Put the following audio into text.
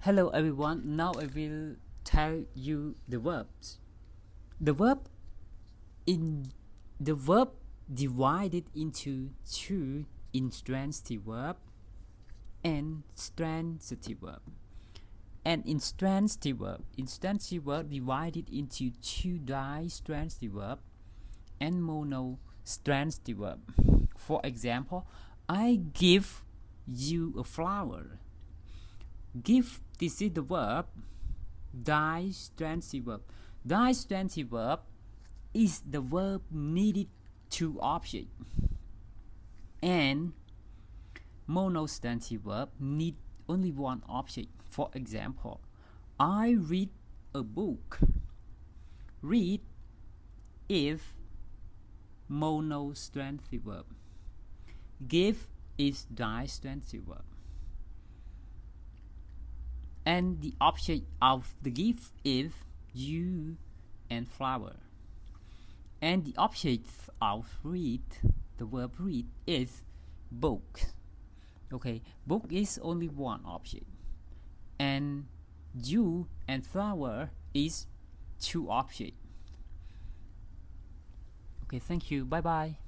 Hello everyone, now I will tell you the verbs. The verb in the verb divided into two: intransitive verb and transitive verb. And intransitive verb divided into two: di-transitive verb and monotransitive verb. For example, I give you a flower. Give, this is the verb. Di-transitive verb. Di-transitive verb is the verb needed two objects, and monotransitive verb need only one object. For example, I read a book. Read if monotransitive verb. Give is di-transitive verb. And the object of the gift is you and flower. And the object of read, the verb read, is book. Okay, book is only one object. And you and flower is two objects. Okay, thank you. Bye bye.